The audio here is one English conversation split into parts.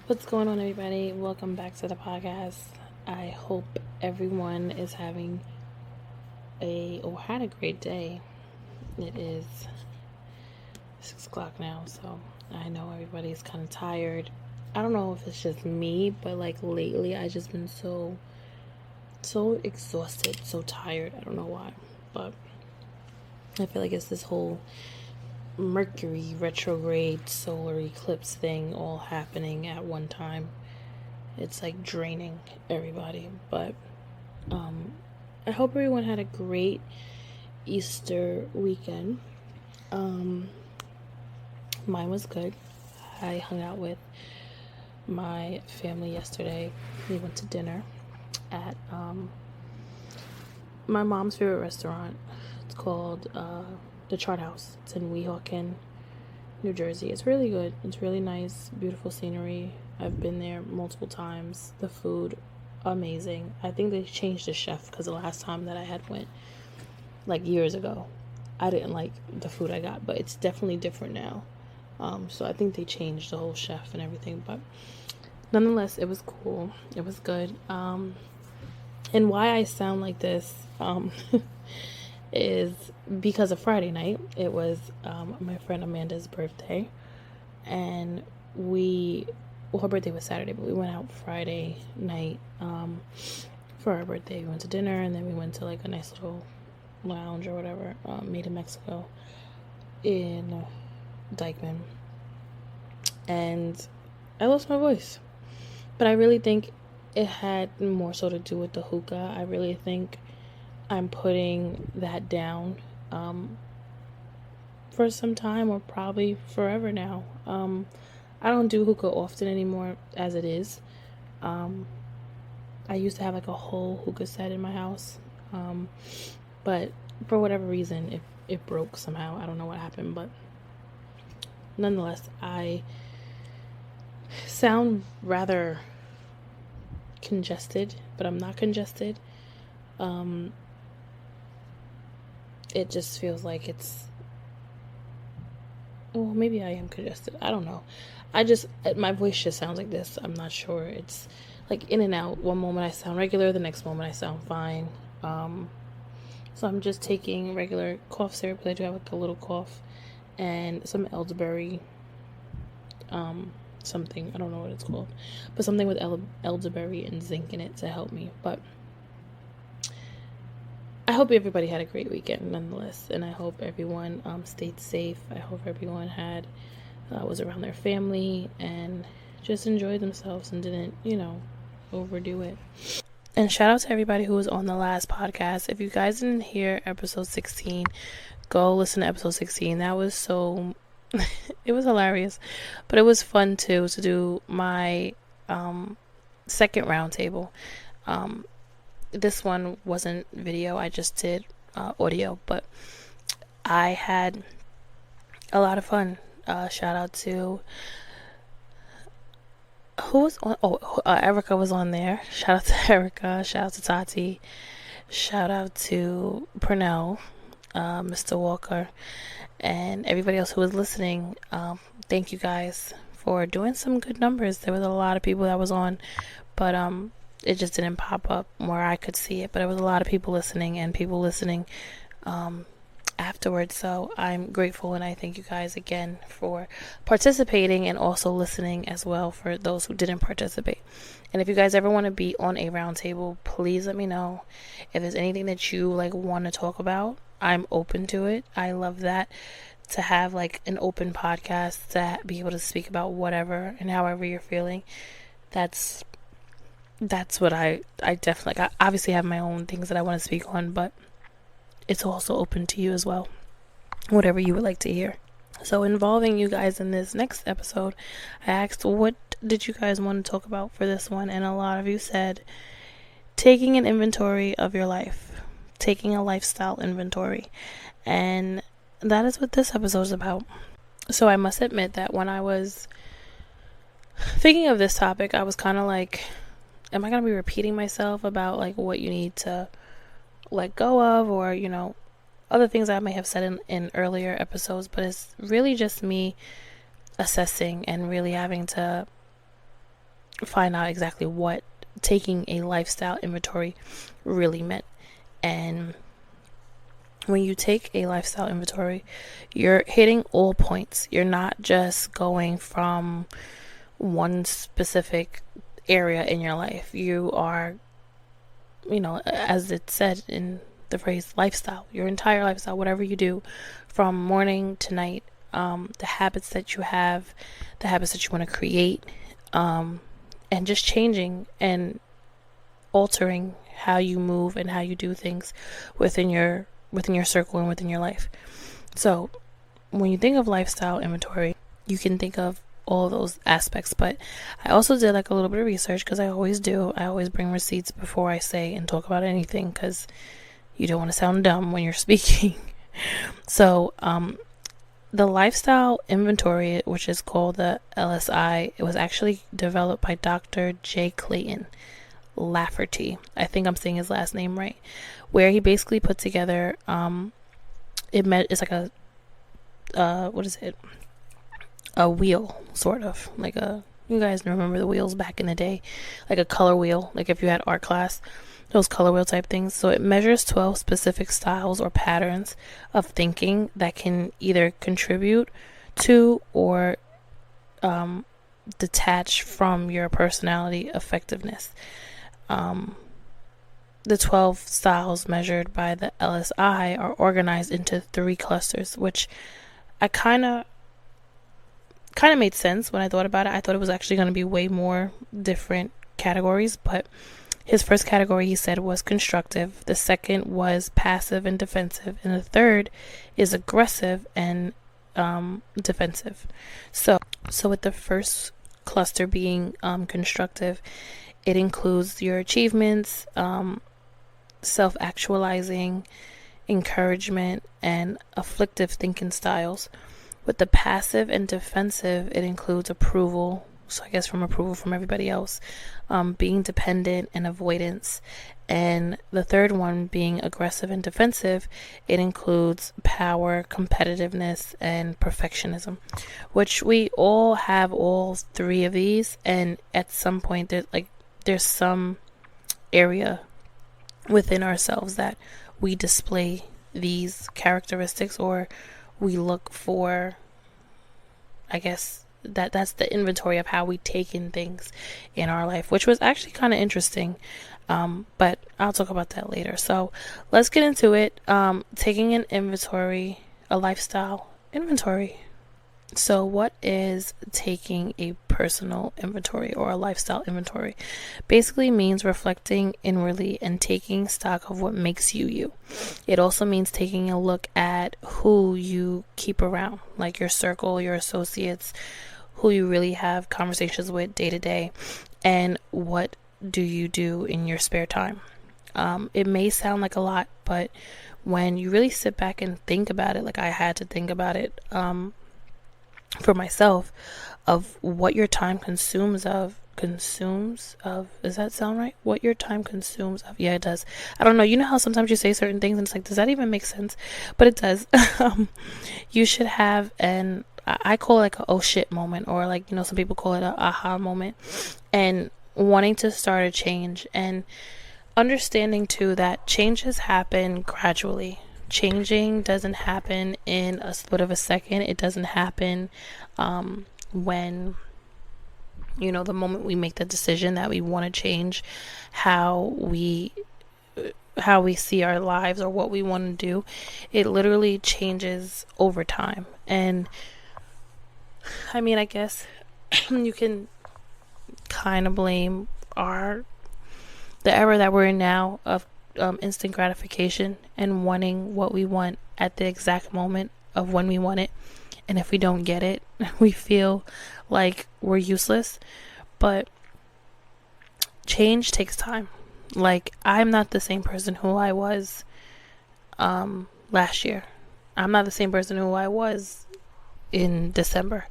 What's going on, everybody? Welcome back to the podcast. I hope everyone is having had a great day. It is 6 o'clock now, so I know everybody's kind of tired. I don't know if it's just me, but like lately I just been so exhausted, so tired. I don't know why, but I feel like it's this whole Mercury retrograde solar eclipse thing all happening at one time. It's like draining everybody, but I hope everyone had a great Easter weekend. Mine was good. I hung out with my family yesterday. We went to dinner at my mom's favorite restaurant. It's called the Chart House. It's in Weehawken, New Jersey. It's really good. It's really nice, beautiful scenery. I've been there multiple times. The food, amazing. I think they changed the chef because the last time that I had went, like years ago, I didn't like the food I got, but it's definitely different now. So I think they changed the whole chef and everything, but nonetheless, it was cool. It was good. And why I sound like this, is because of Friday night. It was my friend Amanda's birthday, and her birthday was Saturday, but we went out Friday night for our birthday. We went to dinner, and then we went to like a nice little lounge or whatever, Made in Mexico in Dykeman. And I lost my voice, but I really think it had more so to do with the hookah. I really think I'm putting that down for some time, or probably forever now. I don't do hookah often anymore as it is. I used to have like a whole hookah set in my house, but for whatever reason it broke somehow. I don't know what happened, but nonetheless, I sound rather congested, but I'm not congested. It just feels like maybe I am congested. I don't know. My voice just sounds like this. I'm not sure. It's like in and out. One moment I sound regular, the next moment I sound fine. So I'm just taking regular cough syrup because I do have like a little cough, and some elderberry, something, I don't know what it's called, but something with elderberry and zinc in it to help me. But I hope everybody had a great weekend nonetheless, and I hope everyone stayed safe. I hope everyone was around their family and just enjoyed themselves and didn't, overdo it. And shout out to everybody who was on the last podcast. If you guys didn't hear episode 16, go listen to episode 16. That was it was hilarious, but it was fun too to do my second roundtable. This one wasn't video, I just did audio, but I had a lot of fun. Shout out to who was on? Erica was on there. Shout out to Erica. Shout out to Tati. Shout out to Purnell, Mr. Walker, and everybody else who was listening. Thank you guys for doing some good numbers. There was a lot of people that was on, but it just didn't pop up where I could see it. But there was a lot of people listening, and people listening afterwards. So I'm grateful, and I thank you guys again for participating and also listening as well for those who didn't participate. And if you guys ever want to be on a roundtable, please let me know. If there's anything that you want to talk about, I'm open to it. I love that, to have like an open podcast, to be able to speak about whatever and however you're feeling. That's what I definitely I obviously have my own things that I want to speak on, but it's also open to you as well, whatever you would like to hear. So involving you guys in this next episode, I asked, what did you guys want to talk about for this one? And a lot of you said taking an inventory of your life, taking a lifestyle inventory. And that is what this episode is about. So I must admit that when I was thinking of this topic, I was kind of like, am I going to be repeating myself about like what you need to let go of, or other things I may have said in earlier episodes? But it's really just me assessing and really having to find out exactly what taking a lifestyle inventory really meant. And when you take a lifestyle inventory, you're hitting all points. You're not just going from one specific area in your life. You are, as it said in the phrase lifestyle, your entire lifestyle, whatever you do from morning to night, the habits that you have, the habits that you want to create, and just changing and altering how you move and how you do things within your circle and within your life. So when you think of lifestyle inventory, you can think of all of those aspects. But I also did like a little bit of research, because I always do. I always bring receipts before I say and talk about anything, because you don't want to sound dumb when you're speaking. So the lifestyle inventory, which is called the LSI, it was actually developed by Dr. J. Clayton Lafferty. I think I'm saying his last name right. Where he basically put together, it's like a, what is it? A wheel, sort of like you guys remember the wheels back in the day, like a color wheel, like if you had art class, those color wheel type things. So it measures 12 specific styles or patterns of thinking that can either contribute to or detach from your personality effectiveness. The 12 styles measured by the LSI are organized into 3 clusters, which I kind of made sense when I thought about it. I thought it was actually going to be way more different categories, but his first category, he said, was constructive. The second was passive and defensive, and the third is aggressive and defensive. So with the first cluster being constructive, it includes your achievements, self-actualizing, encouragement, and afflictive thinking styles. With the passive and defensive, it includes approval. So I guess from approval from everybody else, being dependent and avoidance. And the third one being aggressive and defensive, it includes power, competitiveness, and perfectionism, which we all have all 3 of these. And at some point, there's some area within ourselves that we display these characteristics, or we look for, I guess, that's the inventory of how we take in things in our life, which was actually kind of interesting. But I'll talk about that later. So let's get into it. Taking an inventory, a lifestyle inventory. So what is taking a personal inventory or a lifestyle inventory? Basically means reflecting inwardly and taking stock of what makes you you. It also means taking a look at who you keep around, like your circle, your associates, who you really have conversations with day to day, and what do you do in your spare time. It may sound like a lot, but when you really sit back and think about it, like I had to think about it, for myself, of what your time consumes of, does that sound right? What your time consumes of. Yeah, it does. I don't know. You know how sometimes you say certain things and it's like, does that even make sense? But it does. You should have I call it like a oh shit moment, or like, some people call it a aha moment, and wanting to start a change, and understanding too that changes happen gradually. Changing doesn't happen in a split of a second. It doesn't happen when, the moment we make the decision that we want to change how we see our lives or what we want to do. It literally changes over time. And I mean, I guess you can kind of blame the era that we're in now of instant gratification and wanting what we want at the exact moment of when we want it. And if we don't get it, we feel like we're useless. But change takes time. Like, I'm not the same person who I was last year. I'm not the same person who I was in December.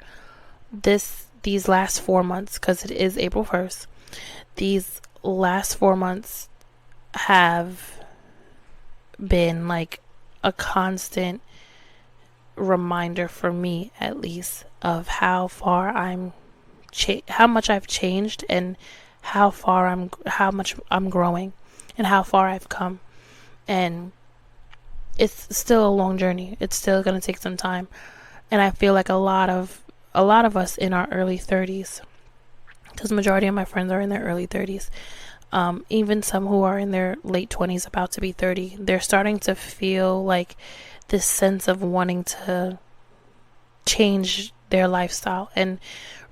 These last 4 months, because it is April 1st, these last 4 months have been like a constant reminder for me, at least, of how far I'm how much I've changed and how much I'm growing and how far I've come. And it's still a long journey. It's still going to take some time. And I feel like a lot of us in our early 30s, because majority of my friends are in their early 30s, even some who are in their late 20s about to be 30, they're starting to feel like this sense of wanting to change their lifestyle and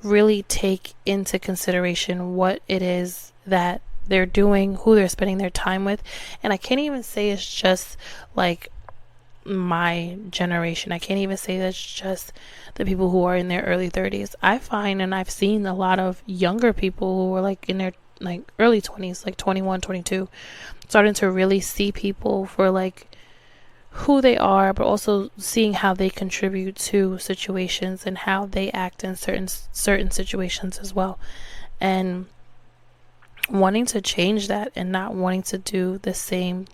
really take into consideration what it is that they're doing, who they're spending their time with. And I can't even say it's just like my generation. I can't even say that's just the people who are in their early 30s. I find, and I've seen a lot of younger people who are like in their like early 20s, like 21, 22, starting to really see people for like who they are, but also seeing how they contribute to situations and how they act in certain situations as well, and wanting to change that and not wanting to do the same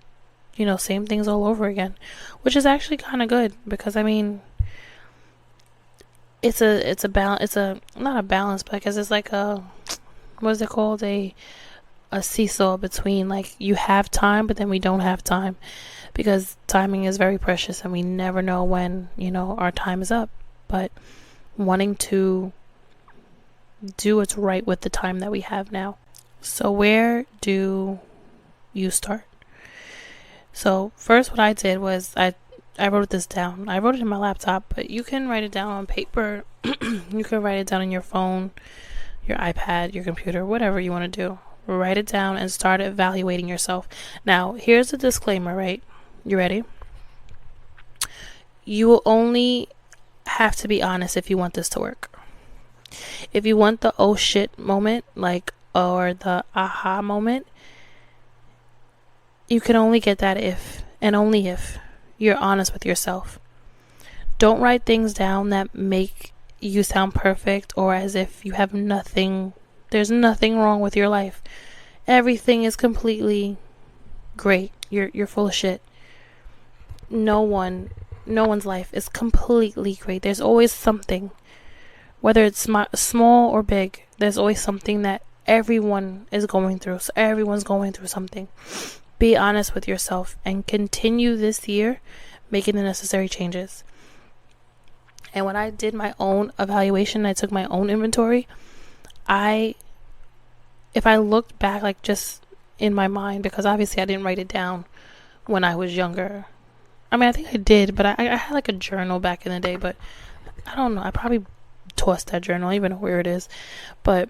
things all over again, which is actually kind of good, because I mean, it's a balance. It's a not a balance, but I guess it's like a, what is it called, a seesaw between like you have time, but then we don't have time, because timing is very precious and we never know when our time is up. But wanting to do what's right with the time that we have now. So where do you start? So first, what I did was I wrote this down. I wrote it in my laptop, but you can write it down on paper. You can write it down on your phone, your iPad, your computer, whatever you want to do. Write it down and start evaluating yourself. Now, here's a disclaimer, right? You ready? You will only have to be honest if you want this to work. If you want the oh shit moment, or the aha moment, you can only get that if, and only if, you're honest with yourself. Don't write things down that make you sound perfect or as if you have nothing, there's nothing wrong with your life. Everything is completely great. You're full of shit. No one's life is completely great. There's always something, whether it's small or big, there's always something that everyone is going through. So everyone's going through something. Be honest with yourself and continue this year making the necessary changes. And when I did my own evaluation, I took my own inventory. If I looked back, like just in my mind, because obviously I didn't write it down when I was younger. I mean, I think I did, but I had like a journal back in the day, but I don't know. I probably tossed that journal. I don't even know where it is. But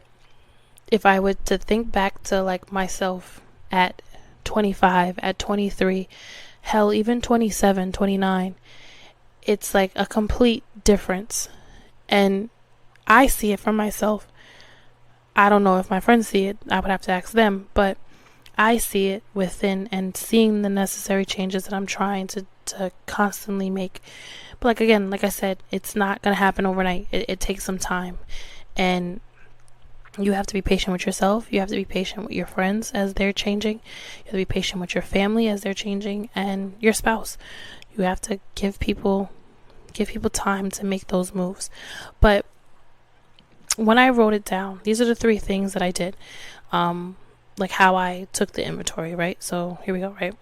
if I were to think back to like myself at 25, at 23, hell, even 27, 29, it's like a complete difference. And I see it for myself. I don't know if my friends see it. I would have to ask them, but I see it within and seeing the necessary changes that I'm trying to constantly make. But like I said, it's not going to happen overnight. It takes some time. And you have to be patient with yourself. You have to be patient with your friends as they're changing. You have to be patient with your family as they're changing, and your spouse. You have to give people time to make those moves. But when I wrote it down, these are the 3 things that I did. Like how I took the inventory, right? So here we go, right?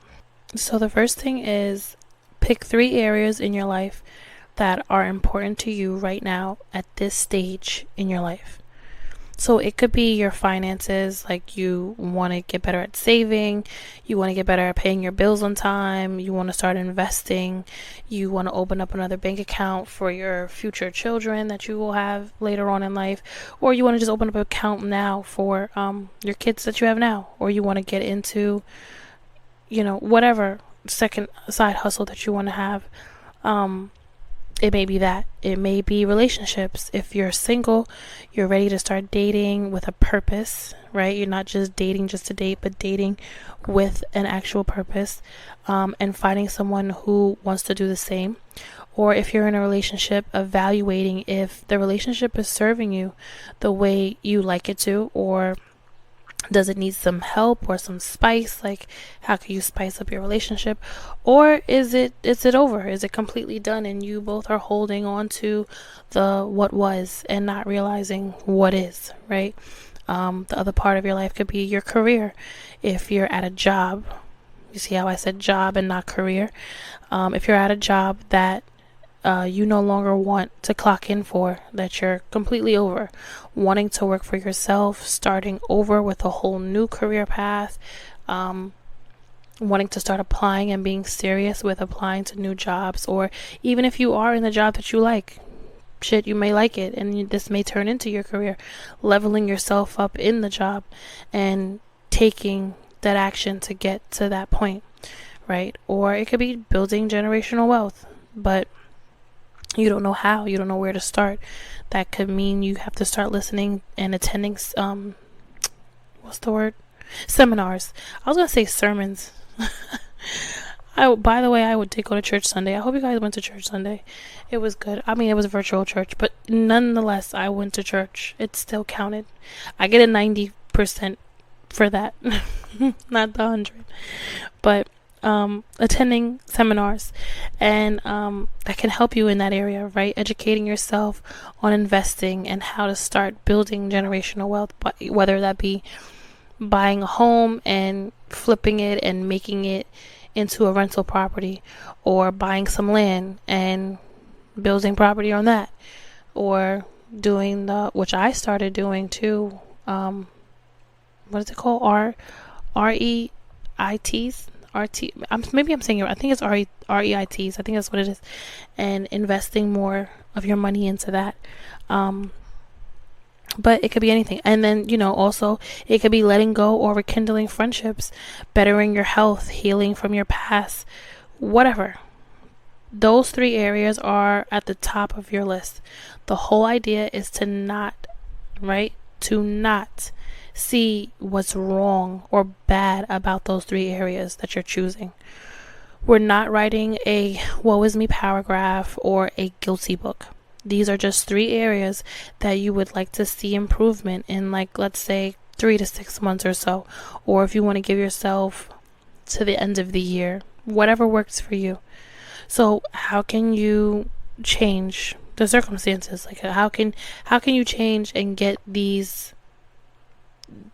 So the first thing is pick 3 areas in your life that are important to you right now at this stage in your life. So it could be your finances, like you want to get better at saving, you want to get better at paying your bills on time, you want to start investing, you want to open up another bank account for your future children that you will have later on in life, or you want to just open up an account now for your kids that you have now, or you want to get into, whatever second side hustle that you want to have. It may be that. It may be relationships. If you're single, you're ready to start dating with a purpose, right? You're not just dating just to date, but dating with an actual purpose, and finding someone who wants to do the same. Or if you're in a relationship, evaluating if the relationship is serving you the way you like it to, or Does it need some help or some spice? Like, how can you spice up your relationship? Or is it over? Is it completely done and you both are holding on to the what was and not realizing what is, right? The other part of your life could be your career. If you're at a job, you see how I said job and not career? If you're at a job that you no longer want to clock in for, that you're completely over, wanting to work for yourself, starting over with a whole new career path, wanting to start applying and being serious with applying to new jobs, or even if you are in the job that you like, shit, you may like it and this may turn into your career, leveling yourself up in the job and taking that action to get to that point, right? Or it could be building generational wealth, but you don't know how, you don't know where to start. That could mean you have to start listening and attending what's the word, seminars. I was gonna say sermons. By the way, I did go to church Sunday. I hope you guys went to church Sunday. It was good. I mean, it was a virtual church, but nonetheless, I went to church. It still counted. I get a 90% for that, not the 100. But attending seminars, and that can help you in that area, right? Educating yourself on investing and how to start building generational wealth, whether that be buying a home and flipping it and making it into a rental property, or buying some land and building property on that, or doing which I started doing too, what is it called? REITs. Maybe I'm saying it. I think it's REITs. I think that's what it is. And investing more of your money into that. But it could be anything. And then, also it could be letting go or rekindling friendships, bettering your health, healing from your past, whatever. Those 3 areas are at the top of your list. The whole idea is to not see what's wrong or bad about those 3 areas that you're choosing. We're not writing a woe is me paragraph or a guilty book. These are just 3 areas that you would like to see improvement in, like, let's say 3 to 6 months or so. Or if you want to give yourself to the end of the year, whatever works for you. So how can you change the circumstances? Like, how can you change and get these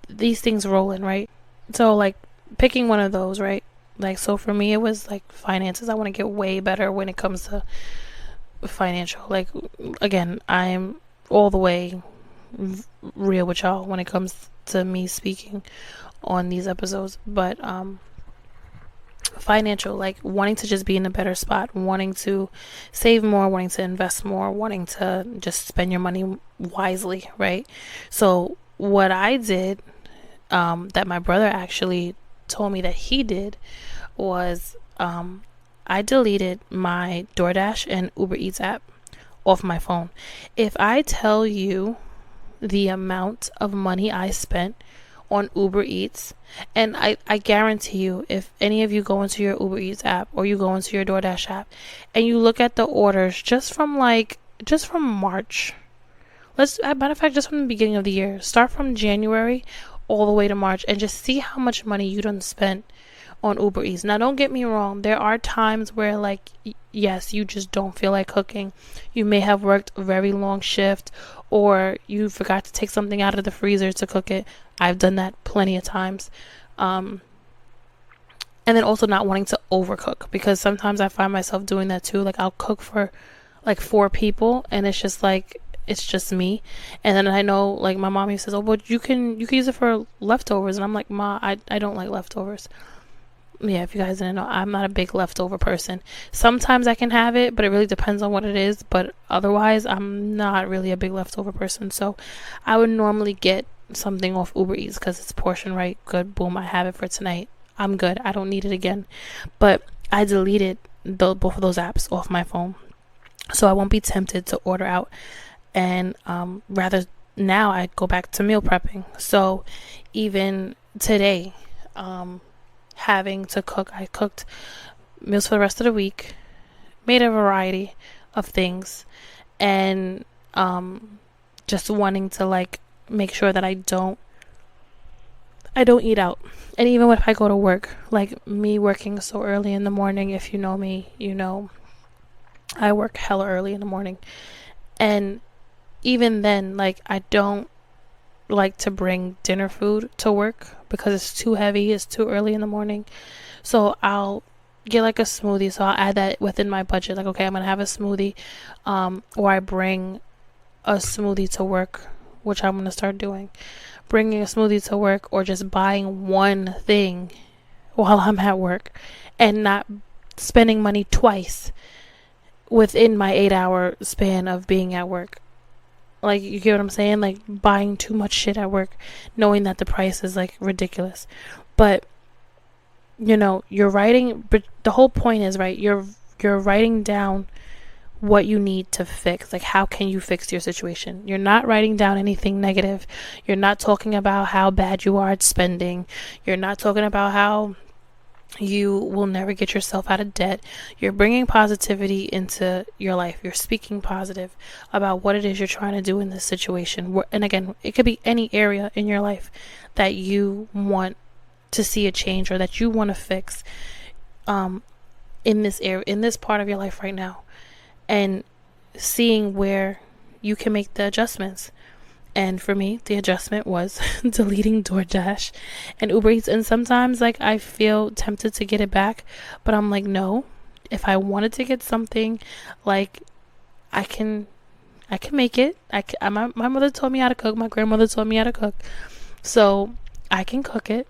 things rolling, right? So, like, picking one of those, right? Like, so for me, it was like finances. I want to get way better when it comes to financial. Like, again, I'm all the way real with y'all when it comes to me speaking on these episodes, but financial, like wanting to just be in a better spot, wanting to save more, wanting to invest more, wanting to just spend your money wisely, right? So what I did, that my brother actually told me that he did, was I deleted my DoorDash and Uber Eats app off my phone. If I tell you the amount of money I spent on Uber Eats, and I guarantee you, if any of you go into your Uber Eats app or you go into your DoorDash app and you look at the orders just from March, matter of fact, just from the beginning of the year, start from January all the way to March and just see how much money you done spent on Uber Eats. Now, don't get me wrong. There are times where, like, yes, you just don't feel like cooking. You may have worked a very long shift, or you forgot to take something out of the freezer to cook it. I've done that plenty of times. And then also not wanting to overcook, because sometimes I find myself doing that too. Like, I'll cook for like 4 people and it's just like, it's just me. And then I know, like, my mommy says, oh, but you can use it for leftovers. And I'm like, Ma, I don't like leftovers. Yeah, if you guys didn't know, I'm not a big leftover person. Sometimes I can have it, but it really depends on what it is. But otherwise, I'm not really a big leftover person. So I would normally get something off Uber Eats because it's portion right. Good, boom, I have it for tonight. I'm good. I don't need it again. But I deleted both of those apps off my phone, so I won't be tempted to order out. And rather, now I go back to meal prepping. So even today, having to cook, I cooked meals for the rest of the week, made a variety of things, and just wanting to, like, make sure that I don't I don't eat out. And even if I go to work, like me working so early in the morning, if you know me, you know I work hella early in the morning. And even then, like, I don't like to bring dinner food to work because it's too heavy, it's too early in the morning. So I'll get like a smoothie. So I'll add that within my budget. Like, okay, I'm gonna have a smoothie, or I bring a smoothie to work, which I'm gonna start doing. Bringing a smoothie to work, or just buying one thing while I'm at work, and not spending money twice within my 8-hour span of being at work. Like, you get what I'm saying? Like, buying too much shit at work, knowing that the price is like ridiculous. But you know, you're writing, but the whole point is, right, you're writing down what you need to fix. Like, how can you fix your situation? You're not writing down anything negative. You're not talking about how bad you are at spending. You're not talking about how you will never get yourself out of debt. You're bringing positivity into your life. You're speaking positive about what it is you're trying to do in this situation. And again, it could be any area in your life that you want to see a change, or that you want to fix in this area, in this part of your life right now, and seeing where you can make the adjustments. And for me, the adjustment was deleting DoorDash and Uber Eats. And sometimes, like, I feel tempted to get it back, but I'm like, no. If I wanted to get something, like, I can make it. My mother taught me how to cook. My grandmother taught me how to cook, so I can cook it.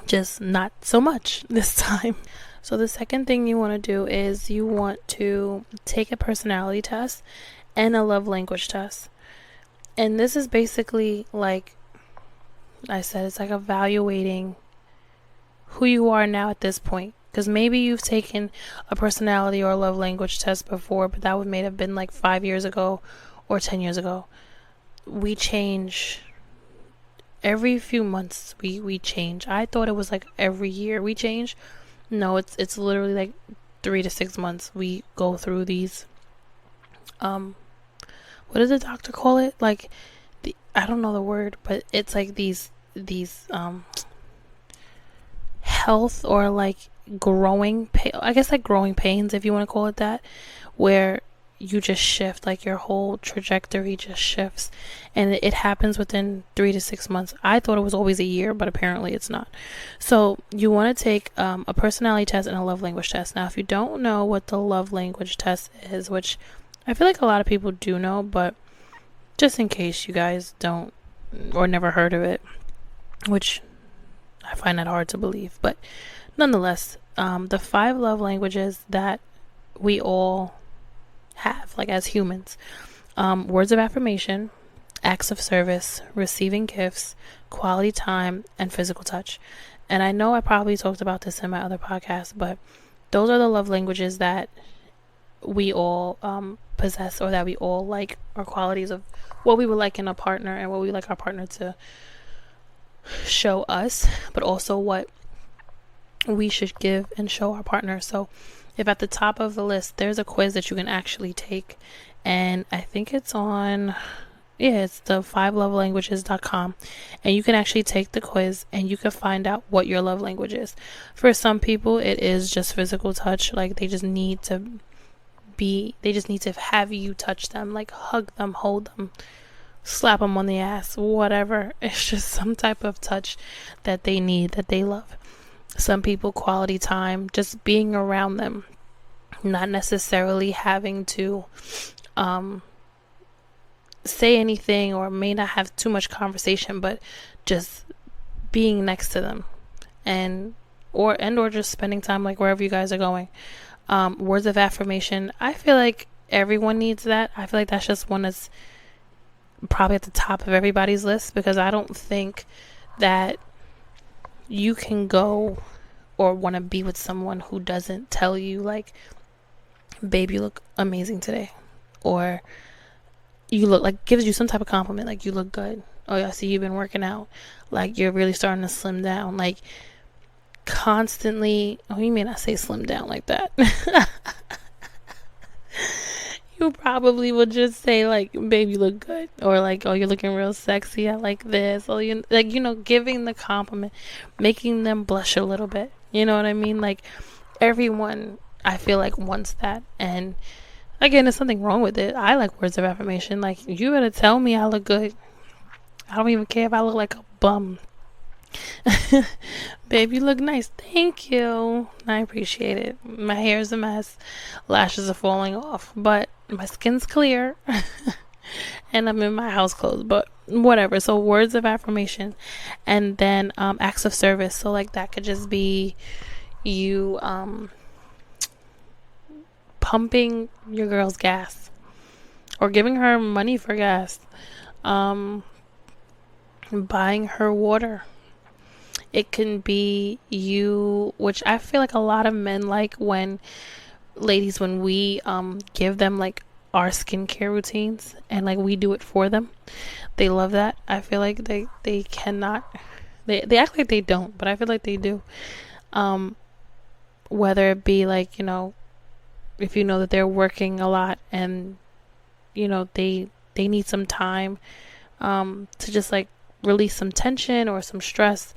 Just not so much this time. So the second thing you want to do is you want to take a personality test and a love language test. And this is basically, like I said, it's like evaluating who you are now at this point. Because maybe you've taken a personality or a love language test before, but that may have been like 5 years ago or 10 years ago. We change every few months. We change. I thought it was like every year we change. No, it's literally like 3 to 6 months we go through these what does the doctor call it? Like, I don't know the word, but it's like these health, or like growing I guess like growing pains, if you want to call it that, where you just shift, like your whole trajectory just shifts, and it happens within 3 to 6 months. I thought it was always a year, but apparently it's not. So you want to take a personality test and a love language test. Now, if you don't know what the love language test is, which I feel like a lot of people do know, but just in case you guys don't or never heard of it, which I find that hard to believe, but nonetheless, the 5 love languages that we all have, like, as humans: words of affirmation, acts of service, receiving gifts, quality time, and physical touch. And I know I probably talked about this in my other podcast, but those are the love languages that we all possess, or that we all like, or qualities of what we would like in a partner, and what we like our partner to show us, but also what we should give and show our partner. So if at the top of the list there's a quiz that you can actually take, and I think it's on, it's the 5lovelanguages.com, and you can actually take the quiz and you can find out what your love language is. For some people it is just physical touch, like they just need to have you touch them, like hug them, hold them, slap them on the ass, whatever. It's just some type of touch that they need, that they love. Some people, quality time, just being around them, not necessarily having to say anything, or may not have too much conversation, but just being next to them, or just spending time, like wherever you guys are going. Words of affirmation, I feel like everyone needs that. I feel like that's just one that's probably at the top of everybody's list, because I don't think that you can go or want to be with someone who doesn't tell you, like, babe, you look amazing today, or you look like, gives you some type of compliment, like, you look good, oh, I see you've been working out, like, you're really starting to slim down, like, constantly. Oh, you may not say slim down like that. you probably would just say like, babe, you look good, or like, oh, you're looking real sexy, I like this, or you like, giving the compliment, making them blush a little bit, you know what I mean? Like, everyone, I feel like, wants that. And again, there's something wrong with it. I like words of affirmation. Like, you better tell me I look good. I don't even care if I look like a bum. Babe, you look nice. Thank you. I appreciate it. My hair is a mess. Lashes are falling off, but my skin's clear. And I'm in my house clothes, but whatever. So words of affirmation, and then acts of service. So like that could just be you pumping your girl's gas, or giving her money for gas, buying her water. It can be you, which I feel like a lot of men like when we give them like our skincare routines, and like we do it for them. They love that. I feel like they cannot, they act like they don't, but I feel like they do. Whether it be like, if you know that they're working a lot, and they need some time to just like release some tension or some stress.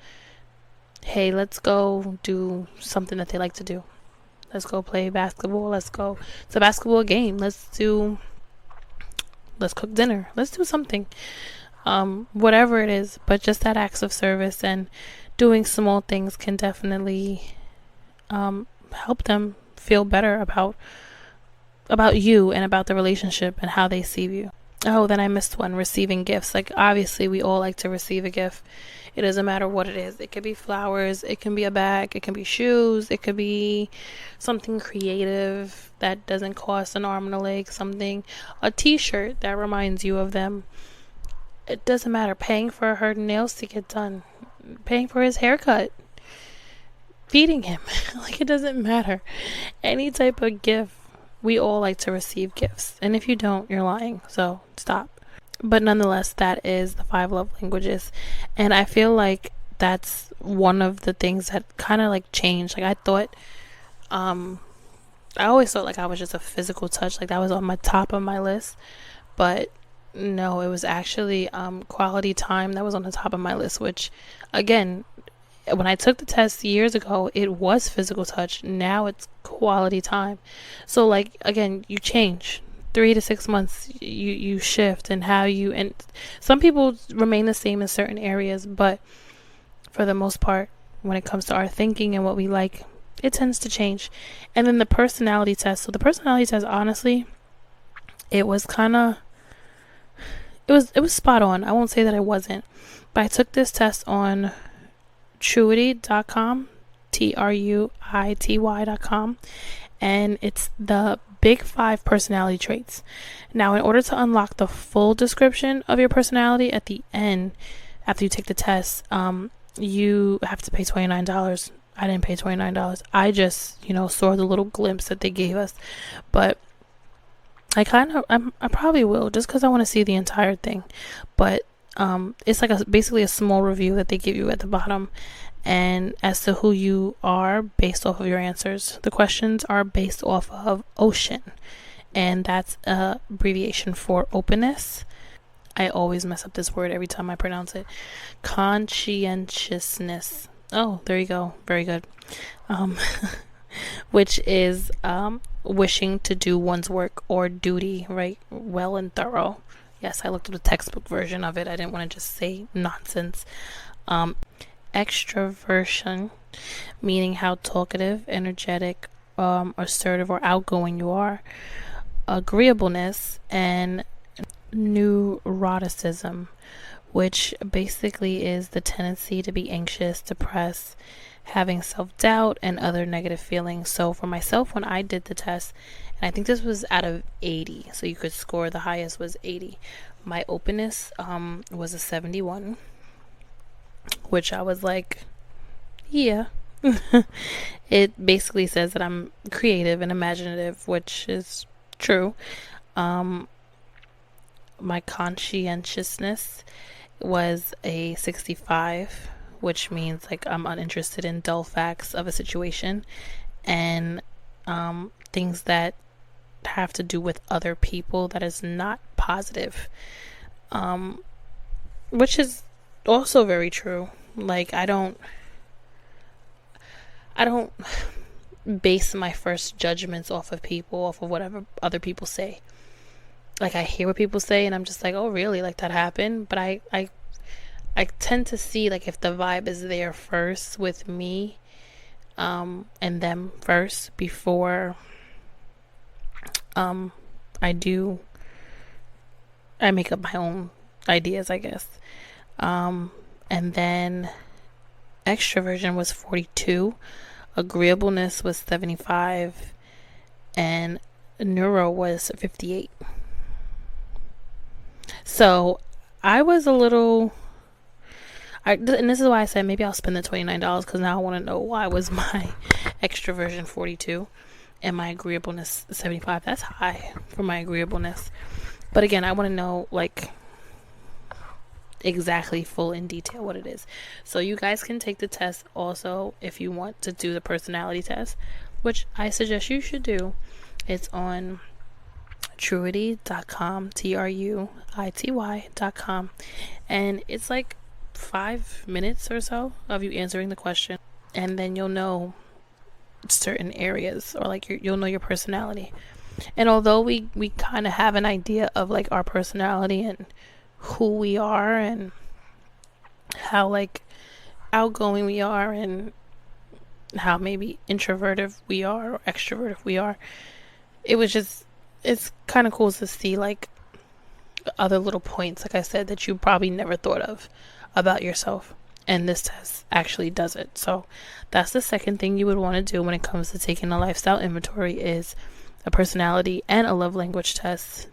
Hey, let's go do something that they like to do. Let's go play basketball. Let's go to a basketball game. Let's cook dinner. Let's do something. Whatever it is, but just that acts of service and doing small things can definitely help them feel better about you and about the relationship and how they see you. Oh, then I missed one, receiving gifts. Like, obviously we all like to receive a gift. It doesn't matter what it is. It could be flowers, it can be a bag, it can be shoes, it could be something creative that doesn't cost an arm and a leg, a t-shirt that reminds you of them. It doesn't matter. Paying for her nails to get done, paying for his haircut, feeding him. Like, it doesn't matter. Any type of gift. We all like to receive gifts. And if you don't, you're lying. So stop. But nonetheless, that is the 5 love languages. And I feel like that's one of the things that kind of like changed. Like, I thought, I always thought like I was just a physical touch. Like, that was on my top of my list. But no, it was actually quality time that was on the top of my list, which, again, when I took the test years ago, it was physical touch. Now it's quality time. So like, again, you change. 3 to 6 months, you shift, and and some people remain the same in certain areas, but for the most part, when it comes to our thinking and what we like, it tends to change. And then the personality test. So the personality test, honestly, it was spot on. I won't say that it wasn't, but I took this test on Truity.com, Truity.com, and it's the Big 5 personality traits. Now, in order to unlock the full description of your personality at the end, after you take the test, you have to pay $29. I didn't pay $29. I just, saw the little glimpse that they gave us, but I probably will, just because I want to see the entire thing. But it's like basically a small review that they give you at the bottom, and as to who you are based off of your answers. The questions are based off of OCEAN, and that's a abbreviation for openness. I always mess up this word every time I pronounce it. Conscientiousness. Oh, there you go. Very good. Which is wishing to do one's work or duty, right, well and thorough. Yes, I looked at the textbook version of it. I didn't want to just say nonsense. Extroversion, meaning how talkative, energetic, assertive, or outgoing you are. Agreeableness, and neuroticism, which basically is the tendency to be anxious, depressed, having self-doubt, and other negative feelings. So for myself, when I did the test, and I think this was out of 80, so you could score, the highest was 80. My openness was a 71, which I was like, yeah. It basically says that I'm creative and imaginative, which is true. My conscientiousness was a 65, which means like I'm uninterested in dull facts of a situation, and things that have to do with other people that is not positive. Which is also very true. Like, I don't base my first judgments off of people, off of whatever other people say. Like, I hear what people say and I'm just like, oh really, like that happened? But I tend to see, like, if the vibe is there first with me, and them first before I make up my own ideas, I guess. And then extroversion was 42, agreeableness was 75, and neuro was 58. So I was a little, and this is why I said maybe I'll spend the $29, because now I want to know why was my extroversion 42 and my agreeableness 75. That's high for my agreeableness. But again, I want to know, like, exactly full in detail what it is. So you guys can take the test also if you want to do the personality test, which I suggest you should do. It's on Truity.com, TRUITY.com, and it's like 5 minutes or so of you answering the question, and then you'll know certain areas, or like you'll know your personality. And although we kind of have an idea of like our personality and who we are and how like outgoing we are and how maybe introverted we are or extroverted we are, it's kind of cool to see like other little points, like I said, that you probably never thought of about yourself, and this test actually does it. So that's the second thing you would want to do when it comes to taking a lifestyle inventory, is a personality and a love language test.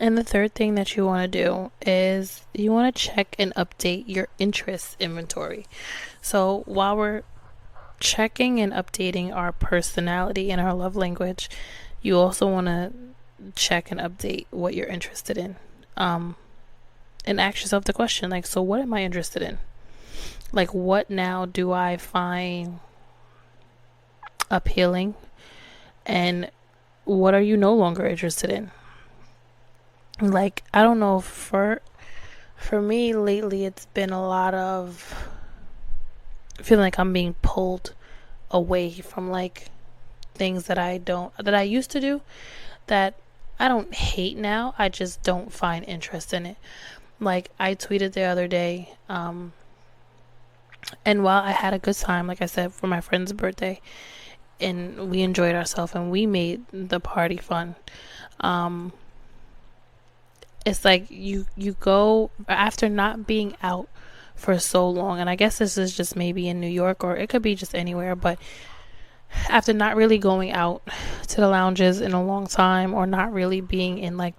And the third thing that you want to do is you want to check and update your interest inventory. So while we're checking and updating our personality and our love language, you also want to check and update what you're interested in. And ask yourself the question, like, so what am I interested in? Like, what now do I find appealing? And what are you no longer interested in? Like, I don't know, for me lately, it's been a lot of feeling like I'm being pulled away from like things that I used to do, that I don't hate now, I just don't find interest in it. Like, I tweeted the other day, and while I had a good time, like I said, for my friend's birthday, and we enjoyed ourselves and we made the party fun, it's like you go after not being out for so long, and I guess this is just maybe in New York, or it could be just anywhere, but after not really going out to the lounges in a long time, or not really being in like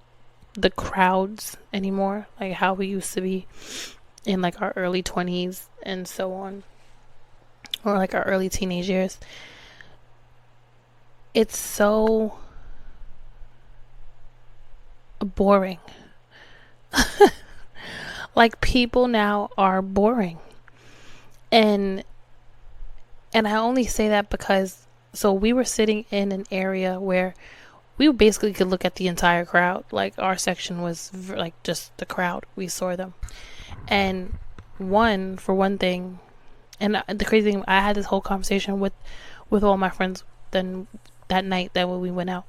the crowds anymore, like how we used to be in like our early 20s and so on, or like our early teenage years, it's so boring. Like, people now are boring, and I only say that because, so we were sitting in an area where we basically could look at the entire crowd. Like, our section was like just the crowd, we saw them. And for one thing, and the crazy thing, I had this whole conversation with all my friends then that night that when we went out,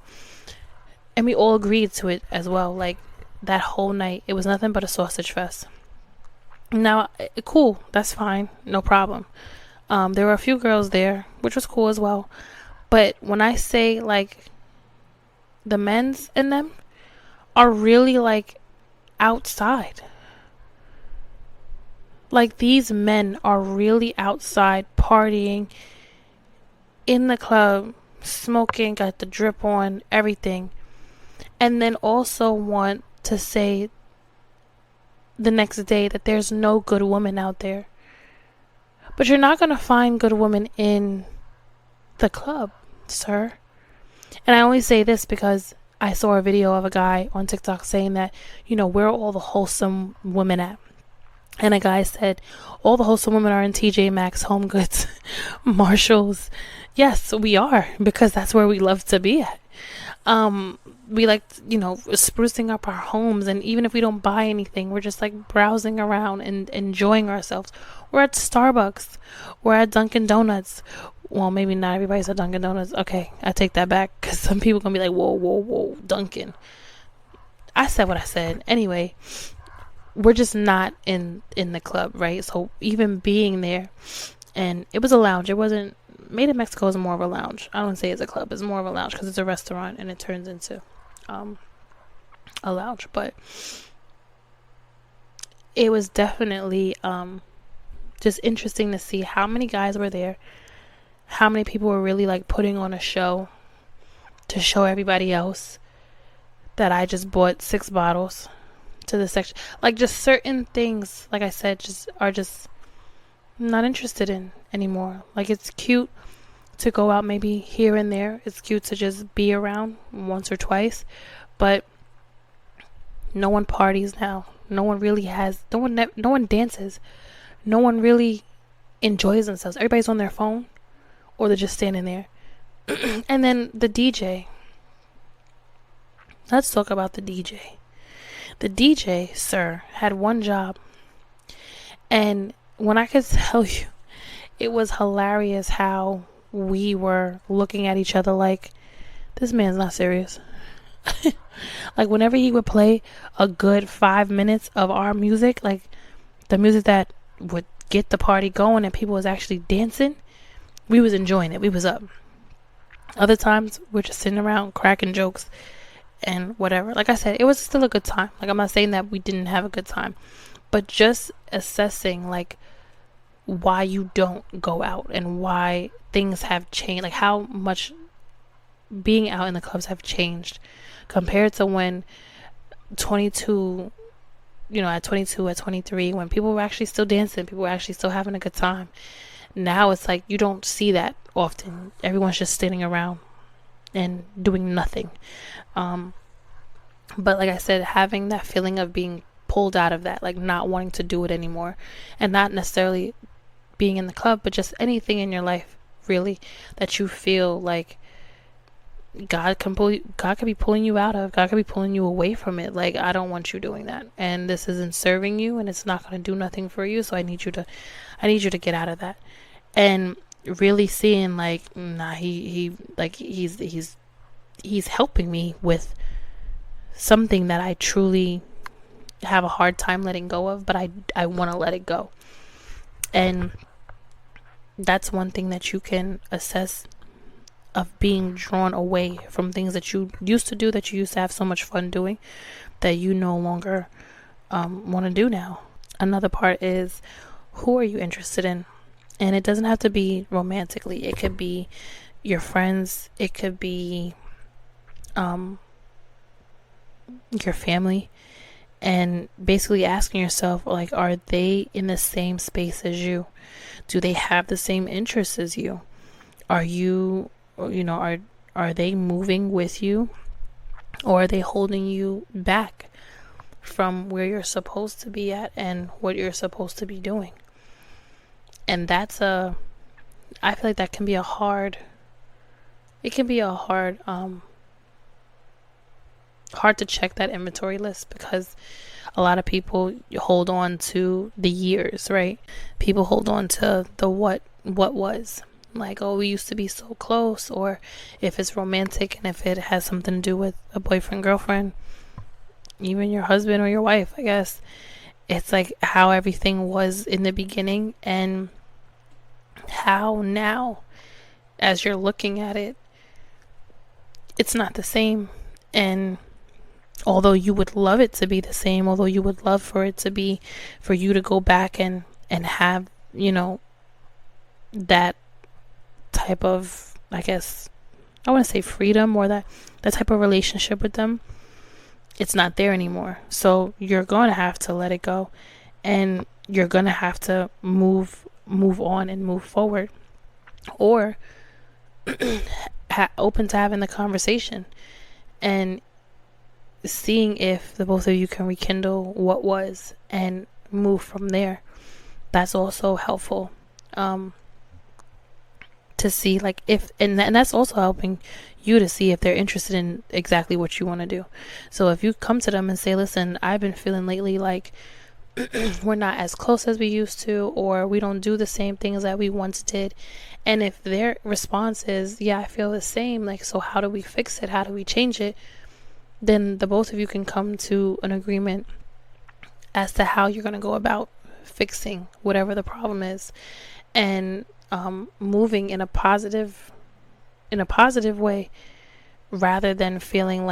and we all agreed to it as well. Like, that whole night, it was nothing but a sausage fest. Now, cool, that's fine, no problem. There were a few girls there, which was cool as well. But when I say, like, the men's in them are really like outside. Like, these men are really outside partying in the club, smoking, got the drip on, everything. And then also want to say the next day that there's no good woman out there. But you're not going to find good women in the club, sir. And I only say this because I saw a video of a guy on TikTok saying that, you know, where are all the wholesome women at? And a guy said, all the wholesome women are in TJ Maxx, Home Goods, Marshalls. Yes, we are, because that's where we love to be at. We like, sprucing up our homes, and even if we don't buy anything, we're just like browsing around and enjoying ourselves. We're at Starbucks, we're at Dunkin' Donuts. Well, maybe not everybody's at Dunkin' Donuts. Okay, I take that back, because some people gonna be like, whoa, whoa, whoa, Dunkin'. I said what I said. Anyway, we're just not in the club, right? So even being there, and it was a lounge. It wasn't, Made in Mexico is more of a lounge. I don't say it's a club. It's more of a lounge because it's a restaurant and it turns into a lounge. But it was definitely just interesting to see how many guys were there, how many people were really like putting on a show to show everybody else that I just bought 6 bottles to the section. Like, just certain things, like I said, just not interested in anymore. Like, it's cute to go out maybe here and there. It's cute to just be around once or twice, but no one parties now. No one really has, no one dances. No one really enjoys themselves. Everybody's on their phone, or they're just standing there. And then the DJ. Let's talk about the DJ. The DJ, sir, had one job. And when I could tell you, it was hilarious how we were looking at each other like, this man's not serious. Like, whenever he would play a good 5 minutes of our music, like the music that would get the party going and people was actually dancing, we was enjoying it. We was up. Other times, we're just sitting around cracking jokes and whatever. Like I said, it was still a good time. Like, I'm not saying that we didn't have a good time, but just assessing like why you don't go out and why things have changed, like how much being out in the clubs have changed compared to when 22, at 22, at 23, when people were actually still dancing, people were actually still having a good time. Now it's like you don't see that often. Everyone's just standing around and doing nothing. But like I said, having that feeling of being pulled out of that, like not wanting to do it anymore, and not necessarily being in the club, but just anything in your life really that you feel like God could be pulling you out of. God could be pulling you away from it. Like, I don't want you doing that, and this isn't serving you, and it's not going to do nothing for you. So I need you to get out of that. And really seeing like, nah, he's helping me with something that I truly have a hard time letting go of, but I want to let it go. And that's one thing that you can assess of being drawn away from things that you used to do, that you used to have so much fun doing, that you no longer want to do now. Another part is, who are you interested in? And it doesn't have to be romantically. It could be your friends. It could be your family. And basically asking yourself, like, are they in the same space as you? Do they have the same interests as you? Are you, are they moving with you? Or are they holding you back from where you're supposed to be at and what you're supposed to be doing? And I feel like that can be hard to check that inventory list, because a lot of people hold on to the years, right? People hold on to the what was. Like, oh, we used to be so close, or if it's romantic and if it has something to do with a boyfriend, girlfriend, even your husband or your wife, I guess. It's like how everything was in the beginning and how now, as you're looking at it, it's not the same. And although you would love it to be the same, although you would love for you to go back and have, that type of, I guess, I want to say freedom, or that type of relationship with them, it's not there anymore. So you're going to have to let it go, and you're going to have to move on and move forward, or open to having the conversation and seeing if the both of you can rekindle what was and move from there. That's also helpful. To to see like if, and that's also helping you to see if they're interested in exactly what you want to do. So if you come to them and say, listen, I've been feeling lately like we're not as close as we used to, or we don't do the same things that we once did. And if their response is, yeah, I feel the same, like, so how do we fix it? How do we change it? Then the both of you can come to an agreement as to how you're going to go about fixing whatever the problem is, and moving in a positive way, rather than feeling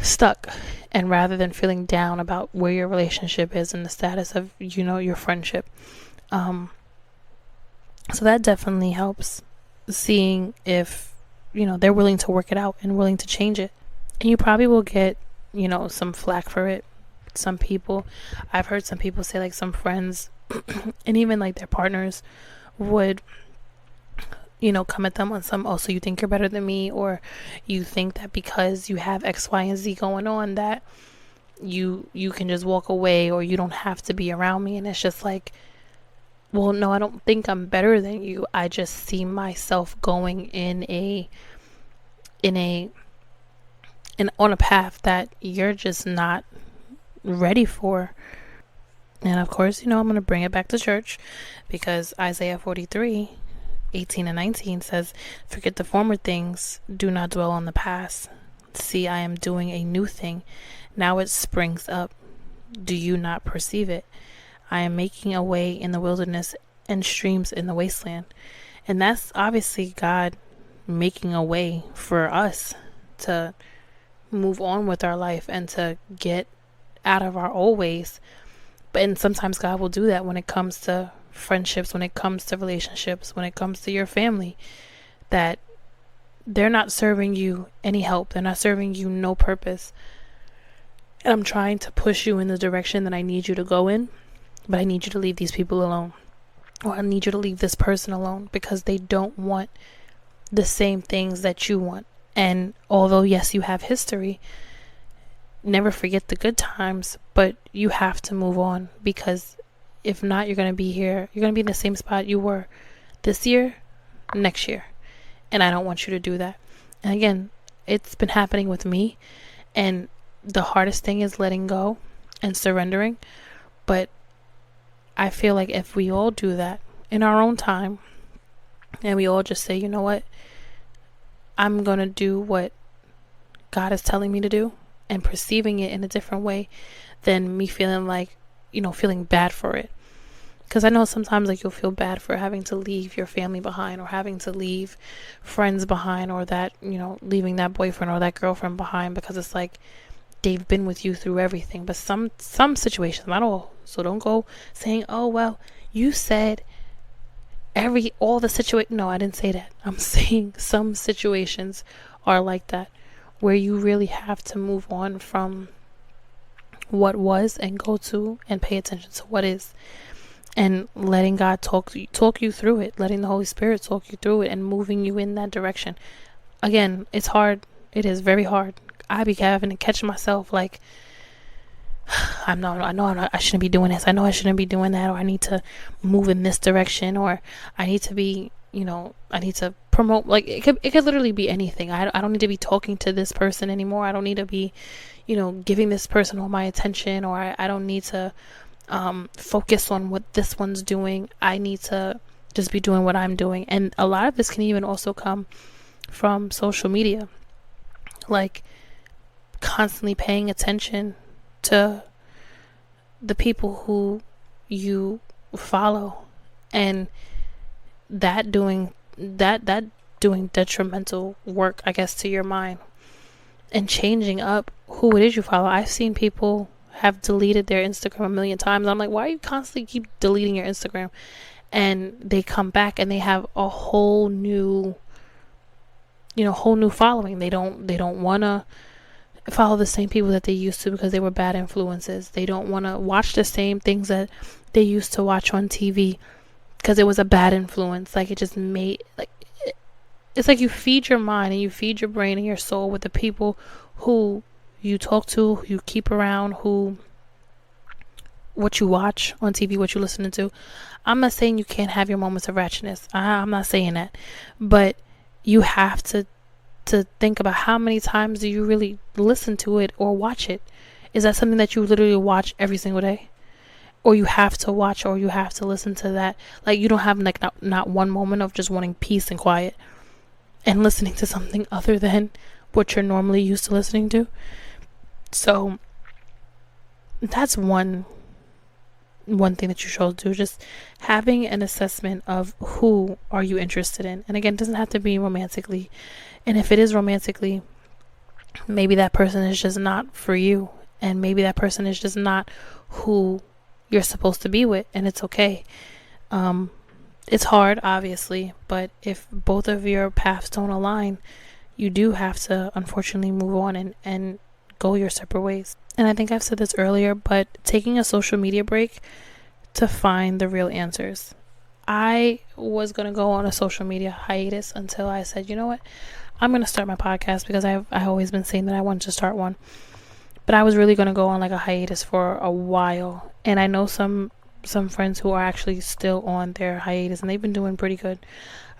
stuck, and rather than feeling down about where your relationship is and the status of, your friendship. So that definitely helps, seeing if, they're willing to work it out and willing to change it. And you probably will get, some flack for it. Some people, I've heard some people say, like, some friends and even like their partners would, come at them on some, oh, so you think you're better than me, or you think that because you have X, Y, and Z going on that you can just walk away, or you don't have to be around me. And it's just like, well, no, I don't think I'm better than you. I just see myself going on a path that you're just not ready for. And of course, I'm going to bring it back to church, because Isaiah 43:18-19 says, forget the former things, do not dwell on the past. See, I am doing a new thing. Now it springs up. Do you not perceive it? I am making a way in the wilderness and streams in the wasteland. And that's obviously God making a way for us to move on with our life and to get out of our old ways. And sometimes God will do that when it comes to friendships, when it comes to relationships, when it comes to your family, that they're not serving you any help. They're not serving you no purpose. And I'm trying to push you in the direction that I need you to go in, but I need you to leave these people alone. Or I need you to leave this person alone, because they don't want the same things that you want. And although, yes, you have history, never forget the good times, but you have to move on, because if not, you're going to be in the same spot you were this year, next year. And I don't want you to do that. And again, it's been happening with me, and the hardest thing is letting go and surrendering. But I feel like if we all do that in our own time, and we all just say, you know what, I'm going to do what God is telling me to do, and perceiving it in a different way than me feeling like, feeling bad for it. Because I know sometimes, like, you'll feel bad for having to leave your family behind, or having to leave friends behind, or that, leaving that boyfriend or that girlfriend behind, because it's like they've been with you through everything. But some situations, not all. So don't go saying, oh, well, you said all the situation. No, I didn't say that. I'm saying some situations are like that, where you really have to move on from what was and go to and pay attention to what is, and letting God talk you through it, letting the Holy Spirit talk you through it, and moving you in that direction. Again, it's hard. It is very hard. I be having to catch myself like, I know I shouldn't be doing this. I know I shouldn't be doing that, or I need to move in this direction, or I need to be, I need to promote. Like, it could literally be anything. I don't need to be talking to this person anymore. I don't need to be, giving this person all my attention, or I don't need to focus on what this one's doing. I need to just be doing what I'm doing. And a lot of this can even also come from social media, like constantly paying attention to the people who you follow, and that doing detrimental work, I guess, to your mind, and changing up who it is you follow. I've seen people have deleted their Instagram a million times. I'm like, why are you constantly keep deleting your Instagram? And they come back and they have a whole new following. They don't want to follow the same people that they used to, because they were bad influences. They don't want to watch the same things that they used to watch on TV, because it was a bad influence. Like, it just made, like, it's like you feed your mind and you feed your brain and your soul with the people who you talk to, who you keep around, who what you watch on TV, what you listening to. I'm not saying you can't have your moments of ratchetness. I'm not saying that, but you have to think about how many times do you really listen to it or watch it. Is that something that you literally watch every single day, or you have to watch, or you have to listen to that? Like, you don't have like not one moment of just wanting peace and quiet and listening to something other than what you're normally used to listening to. So that's one thing that you should do, just having an assessment of who are you interested in. And again, it doesn't have to be romantically, and if it is romantically, maybe that person is just not for you, and maybe that person is just not who you're supposed to be with, and it's okay. It's hard, obviously, but if both of your paths don't align, you do have to unfortunately move on and go your separate ways. And I think I've said this earlier, but taking a social media break to find the real answers. I was going to go on a social media hiatus until I said, you know what? I'm going to start my podcast, because I've always been saying that I wanted to start one. But I was really going to go on like a hiatus for a while. And I know some friends who are actually still on their hiatus, and they've been doing pretty good.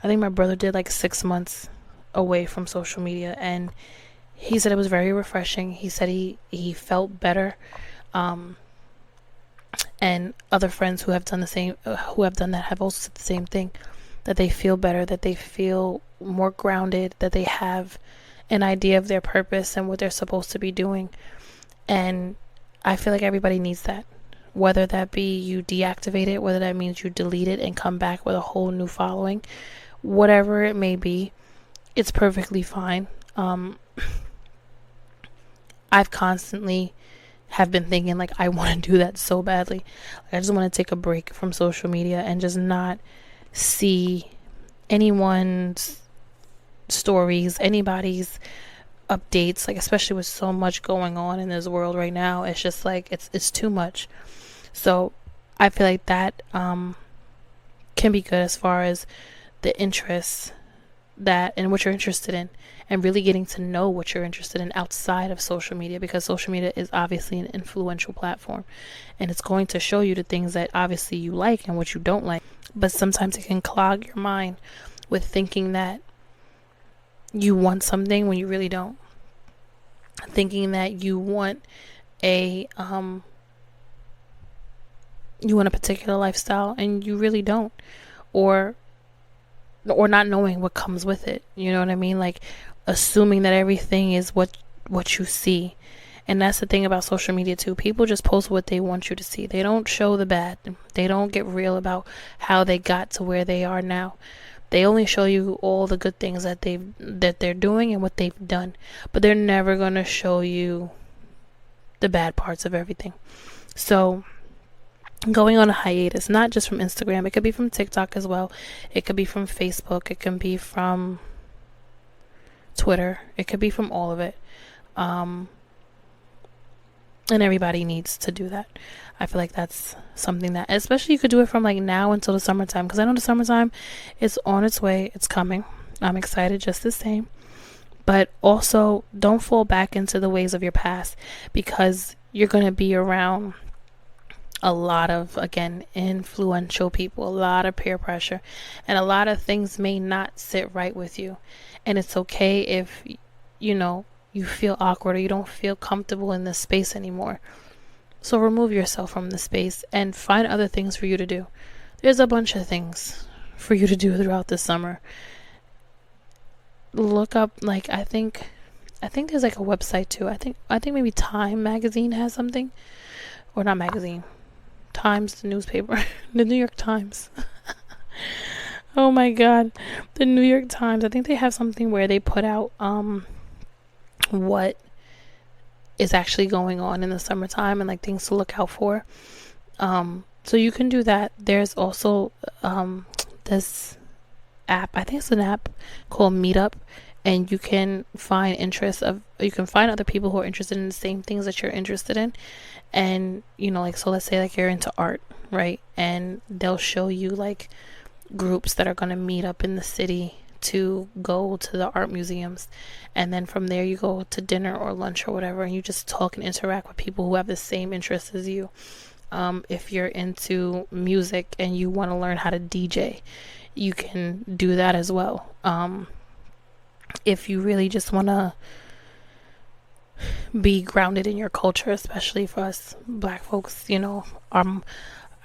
I think my brother did like 6 months away from social media, and he said it was very refreshing. He said he felt better. And other friends who have done the same, who have done that, have also said the same thing, that they feel better, that they feel more grounded, that they have an idea of their purpose and what they're supposed to be doing. And I feel like everybody needs that, whether that be you deactivate it, whether that means you delete it and come back with a whole new following, whatever it may be, it's perfectly fine. I've constantly have been thinking, like, I want to do that so badly. Like, I just want to take a break from social media and just not see anyone's stories, anybody's updates, like, especially with so much going on in this world right now. It's just like it's too much. So I feel like that can be good as far as the interests that and what you're interested in, and really getting to know what you're interested in outside of social media, because social media is obviously an influential platform, and it's going to show you the things that obviously you like and what you don't like. But sometimes it can clog your mind with thinking that you want something when you really don't, thinking that you want a particular lifestyle and you really don't, or not knowing what comes with it. You know what I mean? Like, assuming that everything is what you see. And that's the thing about social media too. People just post what they want you to see. They don't show the bad. They don't get real about how they got to where they are now. They only show you all the good things that they're doing and what they've done. But they're never going to show you the bad parts of everything. So going on a hiatus, not just from Instagram, it could be from TikTok as well. It could be from Facebook. It can be from Twitter. It could be from all of it. And everybody needs to do that. I feel like that's something that, especially, you could do it from like now until the summertime, because I know the summertime is on its way. It's coming. I'm excited just the same. But also, don't fall back into the ways of your past, because you're going to be around a lot of, again, influential people, a lot of peer pressure, and a lot of things may not sit right with you. And it's okay if, you feel awkward or you don't feel comfortable in this space anymore. So remove yourself from the space and find other things for you to do. There's a bunch of things for you to do throughout the summer. Look up, like, I think there's like a website too. I think maybe Time magazine has something, or not magazine, Times, the newspaper, the New York Times. Oh my God, the New York Times. I think they have something where they put out what is actually going on in the summertime and like things to look out for. So you can do that. There's also this app, I think it's an app called Meetup, and you can find other people who are interested in the same things that you're interested in. And so let's say like you're into art, right? And they'll show you like groups that are going to meet up in the city to go to the art museums, and then from there you go to dinner or lunch or whatever, and you just talk and interact with people who have the same interests as you. If you're into music and you want to learn how to DJ, you can do that as well. If you really just want to be grounded in your culture, especially for us Black folks, our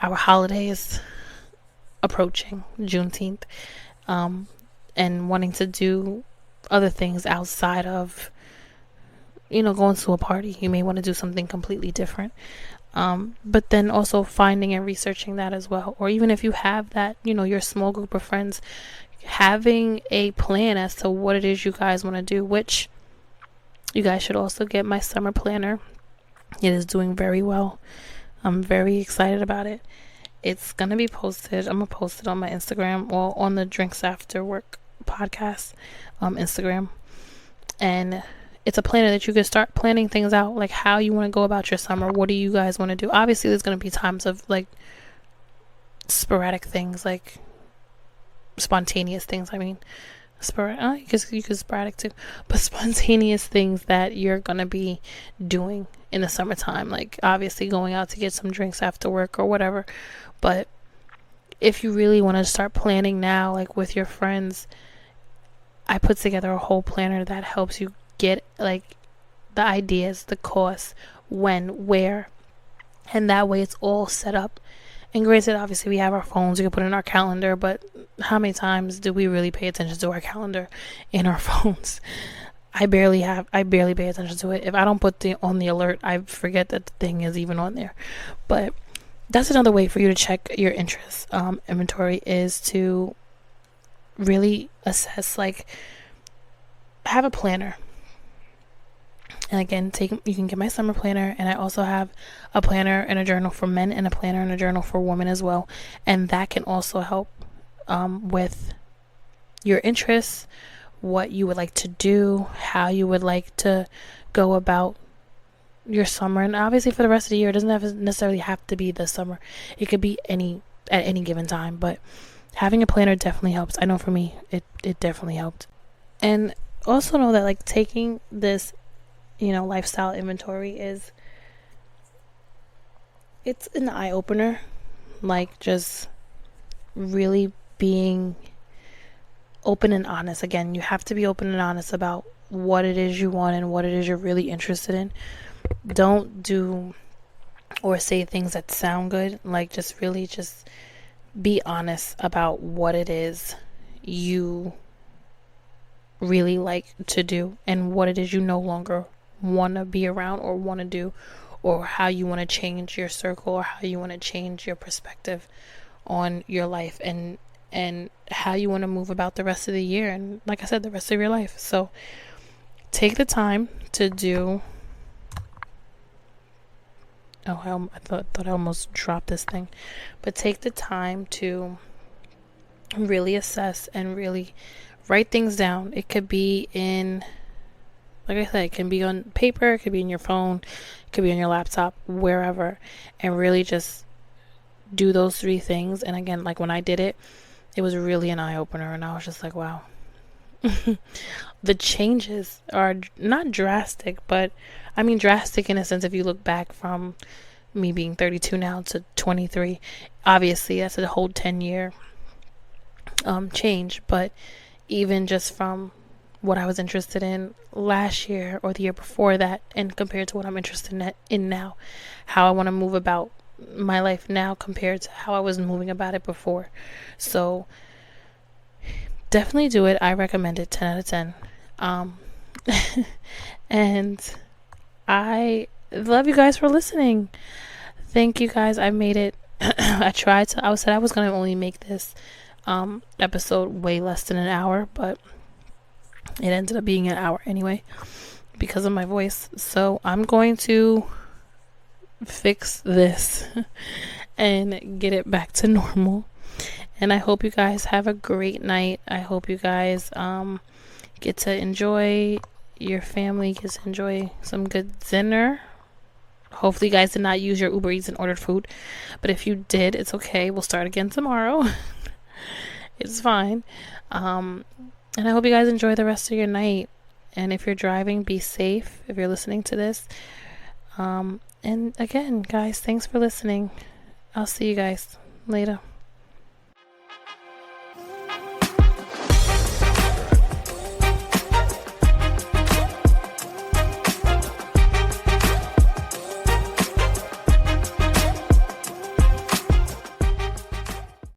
holiday is approaching, Juneteenth, and wanting to do other things outside of, going to a party. You may want to do something completely different. But then also finding and researching that as well. Or even if you have that, your small group of friends, having a plan as to what it is you guys want to do, which you guys should also get my summer planner. It is doing very well. I'm very excited about it. It's going to be posted. I'm going to post it on my Instagram or on the Drinks After Work podcast Instagram. And it's a planner that you can start planning things out, like how you want to go about your summer. What do you guys want to do? Obviously, there's going to be times of like sporadic things, like spontaneous things. I mean, you could sporadic too, but spontaneous things that you're going to be doing in the summertime, like obviously going out to get some drinks after work or whatever. But if you really want to start planning now, like with your friends, I put together a whole planner that helps you get like the ideas, the costs, when, where, and that way it's all set up. And granted, obviously we have our phones, we can put in our calendar, but how many times do we really pay attention to our calendar in our phones? I barely pay attention to it. If I don't put on the alert, I forget that the thing is even on there. But that's another way for you to check your interest inventory, is to really assess, like, have a planner. And again, you can get my summer planner, and I also have a planner and a journal for men and a planner and a journal for women as well. And that can also help with your interests, what you would like to do, how you would like to go about your summer. And obviously for the rest of the year, it doesn't necessarily have to be the summer. It could be at any given time, but having a planner definitely helps. I know for me, it definitely helped. And also know that like taking this, lifestyle inventory it's an eye opener. Like just really being open and honest. Again, you have to be open and honest about what it is you want and what it is you're really interested in. Don't do or say things that sound good. Like just be honest about what it is you really like to do and what it is you no longer want to be around or want to do, or how you want to change your circle, or how you want to change your perspective on your life, and how you want to move about the rest of the year, and like I said, the rest of your life. So take the time to do I thought I almost dropped this thing. But take the time to really assess and really write things down. It could be in, like I said, it can be on paper, it could be in your phone, it could be on your laptop, wherever, and really just do those 3 things. And again, like when I did it, it was really an eye-opener, and I was just like, wow. The changes are not drastic, but I mean drastic in a sense if you look back from me being 32 now to 23. Obviously, that's a whole 10-year change, but even just from what I was interested in last year or the year before that, and compared to what I'm interested in now, how I want to move about my life now compared to how I was moving about it before. So definitely do it. I recommend it. 10 out of 10. And I love you guys for listening. Thank you guys. I made it. I said I was going to only make this episode way less than an hour, but it ended up being an hour anyway because of my voice. So I'm going to fix this and get it back to normal. And I hope you guys have a great night. I hope you guys get to enjoy your family, get to enjoy some good dinner. Hopefully you guys did not use your Uber Eats and ordered food. But if you did, it's okay. We'll start again tomorrow. It's fine. And I hope you guys enjoy the rest of your night. And if you're driving, be safe if you're listening to this. And again, guys, thanks for listening. I'll see you guys later.